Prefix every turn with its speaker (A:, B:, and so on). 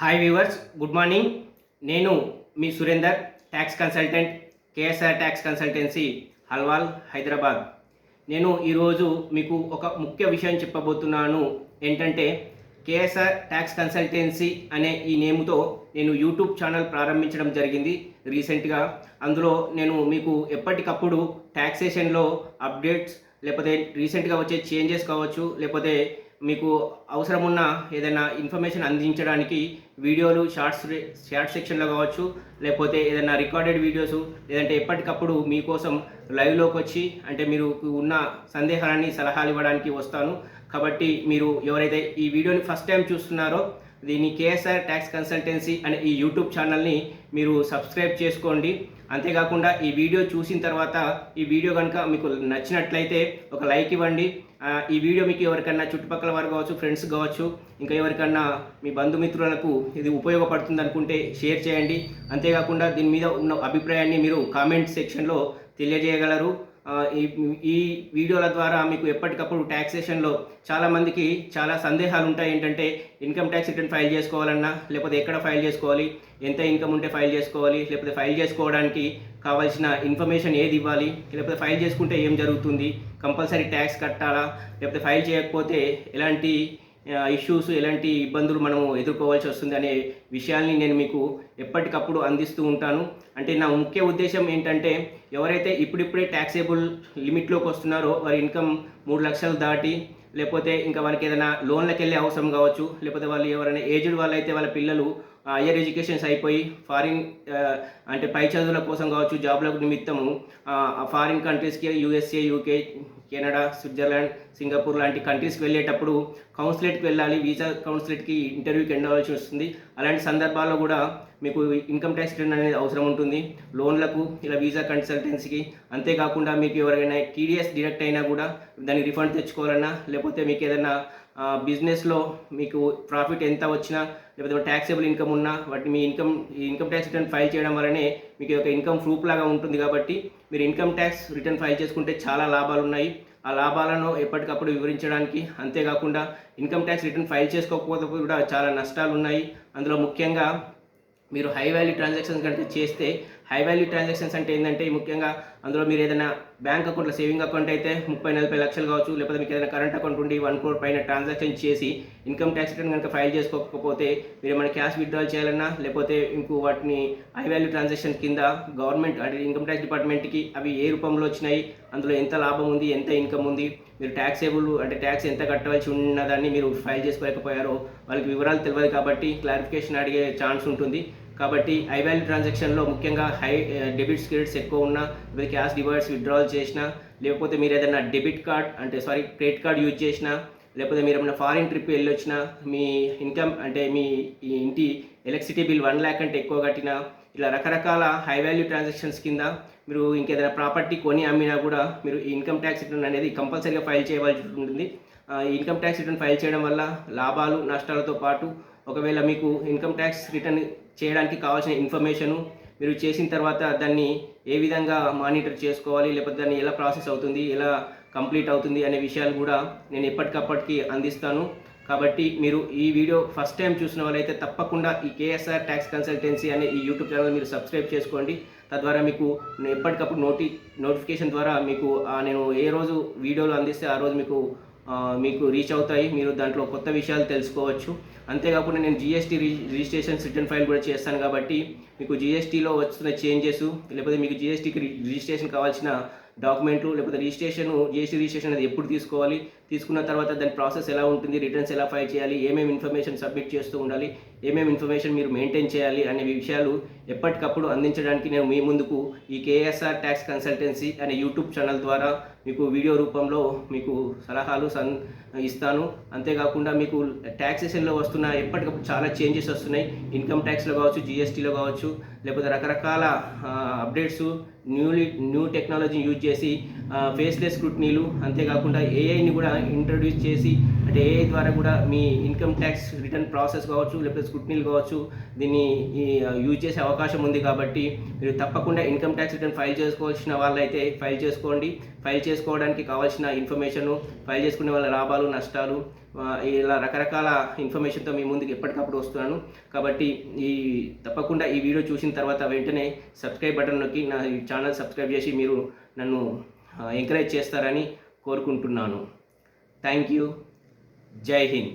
A: Hi viewers, good morning. నేను మీ Surender, tax consultant, KSR tax consultancy, Halwal, Hyderabad. నేను ఈరోజు మీకు ఒక ముఖ్య విషయం చెప్పబోతున్నాను. ఏంటంటే కేఎస్ఆర్ ట్యాక్స్ కన్సల్టెన్సీ అనే ఈ నేమ్తో నేను యూట్యూబ్ ఛానల్ ప్రారంభించడం జరిగింది రీసెంట్గా. అందులో నేను మీకు ఎప్పటికప్పుడు ట్యాక్సేషన్లో అప్డేట్స్, లేకపోతే రీసెంట్గా వచ్చే చేంజెస్ కావచ్చు, లేకపోతే మీకు అవసరం ఉన్న ఏదైనా ఇన్ఫర్మేషన్ అందించడానికి వీడియోలు షార్ట్ సెక్షన్లో కావచ్చు, లేకపోతే ఏదైనా రికార్డెడ్ వీడియోస్, లేదంటే ఎప్పటికప్పుడు మీకోసం లైవ్లోకి వచ్చి అంటే మీరు ఉన్న సందేహాలని సలహాలు ఇవ్వడానికి వస్తాను. కాబట్టి మీరు ఎవరైతే ఈ వీడియోని ఫస్ట్ టైం చూస్తున్నారో దీన్ని కేఎస్ఆర్ ట్యాక్స్ కన్సల్టెన్సీ అనే ఈ యూట్యూబ్ ఛానల్ని మీరు సబ్స్క్రైబ్ చేసుకోండి. అంతేకాకుండా ఈ వీడియో చూసిన తర్వాత ఈ వీడియో కనుక మీకు నచ్చినట్లయితే ఒక లైక్ ఇవ్వండి. ఈ వీడియో మీకు ఎవరికన్నా చుట్టుపక్కల వారు కావచ్చు, ఫ్రెండ్స్ కావచ్చు, ఇంకా ఎవరికన్నా మీ బంధుమిత్రులకు ఇది ఉపయోగపడుతుంది అనుకుంటే షేర్ చేయండి. అంతేకాకుండా దీని మీద ఉన్న అభిప్రాయాన్ని మీరు కామెంట్ సెక్షన్లో తెలియజేయగలరు. ఈ వీడియోల ద్వారా మీకు ఎప్పటికప్పుడు ట్యాక్సేషన్లో చాలామందికి చాలా సందేహాలు ఉంటాయి. ఏంటంటే ఇన్కమ్ ట్యాక్స్ రిటర్న్ ఫైల్ చేసుకోవాలన్నా, లేకపోతే ఎక్కడ ఫైల్ చేసుకోవాలి, ఎంత ఇన్కమ్ ఉంటే ఫైల్ చేసుకోవాలి, లేకపోతే ఫైల్ చేసుకోవడానికి కావాల్సిన ఇన్ఫర్మేషన్ ఏది ఇవ్వాలి, లేకపోతే ఫైల్ చేసుకుంటే ఏం జరుగుతుంది, కంపల్సరీ ట్యాక్స్ కట్టాలా, లేకపోతే ఫైల్ చేయకపోతే ఎలాంటి ఇష్యూస్, ఎలాంటి ఇబ్బందులు మనము ఎదుర్కోవాల్సి వస్తుంది అనే విషయాల్ని నేను మీకు ఎప్పటికప్పుడు అందిస్తూ ఉంటాను. అంటే నా ముఖ్య ఉద్దేశం ఏంటంటే ఎవరైతే ఇప్పుడిప్పుడే ట్యాక్సేబుల్ లిమిట్లోకి వస్తున్నారో వారి ఇన్కమ్ 3 లక్షలు దాటి, లేకపోతే ఇంకా వాళ్ళకి ఏదైనా లోన్లకు వెళ్ళే అవసరం కావచ్చు, లేకపోతే వాళ్ళు ఎవరైనా ఏజ్డ్ వాళ్ళైతే వాళ్ళ పిల్లలు హయ్యర్ ఎడ్యుకేషన్స్ అయిపోయి ఫారిన్ అంటే పై చదువుల కోసం కావచ్చు, జాబ్ల నిమిత్తము ఫారిన్ కంట్రీస్కి USA, UK, Canada, Switzerland, Singapore లాంటి కంట్రీస్కి వెళ్ళేటప్పుడు కౌన్సిలేట్కి వెళ్ళాలి, వీసా కౌన్సిలేట్కి ఇంటర్వ్యూకి వెళ్ళవలసి వస్తుంది. అలాంటి సందర్భాల్లో కూడా మీకు ఇన్కమ్ ట్యాక్స్ రిటర్న్ అనేది అవసరం ఉంటుంది, లోన్లకు, ఇలా వీసా కన్సల్టెన్సీకి. అంతేకాకుండా మీకు ఎవరైనా టీడీఎస్ డిడక్ట్ అయినా కూడా దానికి రిఫండ్ తెచ్చుకోవాలన్నా, లేకపోతే మీకు ఏదైనా బిజినెస్లో మీకు ప్రాఫిట్ ఎంత వచ్చినా, లేకపోతే ట్యాక్సేబుల్ ఇన్కమ్ ఉన్నా వాటిని మీ ఇన్కమ్ ట్యాక్స్ రిటర్న్ ఫైల్ చేయడం వల్లనే మీకు ఒక ఇన్కమ్ ప్రూఫ్ లాగా ఉంటుంది. కాబట్టి మీరు ఇన్కమ్ ట్యాక్స్ రిటర్న్ ఫైల్ చేసుకుంటే చాలా లాభాలు ఉన్నాయి. ఆ లాభాలను ఎప్పటికప్పుడు వివరించడానికి, అంతేకాకుండా ఇన్కమ్ ట్యాక్స్ రిటర్న్ ఫైల్ చేసుకోకపోతే కూడా చాలా నష్టాలు ఉన్నాయి. అందులో ముఖ్యంగా మీరు హై వాల్యూ ట్రాన్సాక్షన్స్ కనుక చేస్తే, హై వాల్యూ ట్రాన్సాక్షన్స్ అంటే ఏంటంటే ముఖ్యంగా అందులో మీరు ఏదైనా బ్యాంక్ అకౌంట్లో సేవింగ్ అకౌంట్ అయితే 30-40 లక్షలు కావచ్చు, లేకపోతే మీకు ఏదైనా కరెంట్ అకౌంట్ ఉండి 1 crore పైన ట్రాన్సాక్షన్ చేసి ఇన్కమ్ ట్యాక్స్ రిటర్న్ కనుక ఫైల్ చేసుకోకపోతే మీరు ఏమైనా క్యాష్ విత్డ్రాల్ చేయాలన్నా, లేకపోతే ఇంకో వాటిని హై వాల్యూ ట్రాన్సాక్షన్ కింద గవర్నమెంట్ అంటే ఇన్కమ్ ట్యాక్స్ డిపార్ట్మెంట్కి అవి ఏ రూపంలో వచ్చినాయి, అందులో ఎంత లాభం ఉంది, ఎంత ఇన్కమ్ ఉంది, మీరు ట్యాక్సేబుల్ అంటే ట్యాక్స్ ఎంత కట్టవలసి ఉన్నదాన్ని మీరు ఫైల్ చేసుకోలేకపోయారో వాళ్ళకి వివరాలు తెలియదు. కాబట్టి క్లారిఫికేషన్ అడిగే ఛాన్స్ ఉంటుంది. కాబట్టి హై వాల్యూ ట్రాన్సాక్షన్లో ముఖ్యంగా డెబిట్స్ క్రెడిట్స్ ఎక్కువ ఉన్నా, లేదా క్యాష్ డిపాజిట్స్ విత్డ్రాల్ చేసినా, లేకపోతే మీరు ఏదైనా క్రెడిట్ కార్డ్ యూజ్ చేసినా, లేకపోతే మీరు ఏమైనా ఫారిన్ ట్రిప్ వెళ్ళొచ్చినా, మీ ఇన్కమ్ అంటే మీ ఇంటి ఎలక్ట్రిసిటీ బిల్ 1 lakh కంటే ఎక్కువ కట్టినా, ఇలా రకరకాల హై వాల్యూ ట్రాన్సాక్షన్స్ కింద మీరు ఇంకేదైనా ప్రాపర్టీ కొని అమ్మినా కూడా మీరు ఇన్కమ్ ట్యాక్స్ రిటర్న్ అనేది కంపల్సరీగా ఫైల్ చేయవలసి ఉంటుంది. ఇన్కమ్ ట్యాక్స్ రిటర్న్ ఫైల్ చేయడం వల్ల లాభాలు, నష్టాలతో పాటు ఒకవేళ మీకు ఇన్కమ్ ట్యాక్స్ రిటర్న్ చేయడానికి కావాల్సిన ఇన్ఫర్మేషను మీరు చేసిన తర్వాత దాన్ని ఏ విధంగా మానిటర్ చేసుకోవాలి, లేకపోతే దాన్ని ఎలా ప్రాసెస్ అవుతుంది, ఎలా కంప్లీట్ అవుతుంది అనే విషయాలు కూడా నేను ఎప్పటికప్పటికి అందిస్తాను. కాబట్టి మీరు ఈ వీడియో ఫస్ట్ టైం చూసిన వాళ్ళైతే తప్పకుండా ఈ కేఎస్ఆర్ ట్యాక్స్ కన్సల్టెన్సీ అనే ఈ యూట్యూబ్ ఛానల్ మీరు సబ్స్క్రైబ్ చేసుకోండి. తద్వారా మీకు ఎప్పటికప్పుడు నోటిఫికేషన్ ద్వారా మీకు నేను ఏ రోజు వీడియోలు అందిస్తే ఆ రోజు మీకు రీచ్ అవుతాయి. మీరు దాంట్లో కొత్త విషయాలు తెలుసుకోవచ్చు. అంతేకాకుండా నేను జీఎస్టీ రిజిస్ట్రేషన్ రిటర్న్ ఫైల్ కూడా చేస్తాను. కాబట్టి మీకు జీఎస్టీలో వస్తున్న చేంజెస్, లేకపోతే మీకు జీఎస్టీకి రిజిస్ట్రేషన్ కావాల్సిన డాక్యుమెంట్లు, లేకపోతే జీఎస్టీ రిజిస్ట్రేషన్ అనేది ఎప్పుడు తీసుకోవాలి, తీసుకున్న తర్వాత దాని ప్రాసెస్ ఎలా ఉంటుంది, రిటర్న్స్ ఎలా ఫైల్ చేయాలి, ఏమేమి ఇన్ఫర్మేషన్ సబ్మిట్ చేస్తూ ఉండాలి, ఏమేమి ఇన్ఫర్మేషన్ మీరు మెయింటైన్ చేయాలి అనే విషయాలు ఎప్పటికప్పుడు అందించడానికి నేను మీ ముందుకు ఈ కేఎస్ఆర్ ట్యాక్స్ కన్సల్టెన్సీ అనే యూట్యూబ్ ఛానల్ ద్వారా మీకు వీడియో రూపంలో మీకు సలహాలు ఇస్తాను. అంతేకాకుండా మీకు ట్యాక్సేషన్లో వస్తున్న ఎప్పటికప్పుడు చాలా చేంజెస్ వస్తున్నాయి. ఇన్కమ్ ట్యాక్స్లో కావచ్చు, జీఎస్టీలో కావచ్చు, లేకపోతే రకరకాల అప్డేట్స్, న్యూ టెక్నాలజీ యూజ్ చేసి ఫేస్లెస్ స్క్రూటినీలు, అంతేకాకుండా ఏఐని కూడా ఇంట్రడ్యూస్ చేసి, అంటే ఏఐ ద్వారా కూడా మీ ఇన్కమ్ ట్యాక్స్ రిటర్న్ ప్రాసెస్ కావచ్చు, లేకపోతే స్క్రూటినీలు కావచ్చు, దీన్ని యూజ్ చేసే అవకాశం ఉంది. కాబట్టి మీరు తప్పకుండా ఇన్కమ్ ట్యాక్స్ రిటర్న్ ఫైల్ చేసుకోవాల్సిన వాళ్ళైతే ఫైల్ చేసుకోండి. ఫైల్ చేసుకోవడానికి కావాల్సిన ఇన్ఫర్మేషను, ఫైల్ చేసుకునే వాళ్ళ లాభాలు నష్టాలు, ఇలా రకరకాల ఇన్ఫర్మేషన్తో మీ ముందుకు ఎప్పటికప్పుడు వస్తున్నాను. కాబట్టి తప్పకుండా ఈ వీడియో చూసిన తర్వాత వెంటనే సబ్స్క్రైబ్ బటన్ నొక్కి నా ఛానల్ సబ్స్క్రైబ్ చేసి మీరు నన్ను ఎంకరేజ్ చేస్తారని కోరుకుంటున్నాను. Thank you. జై హింద్.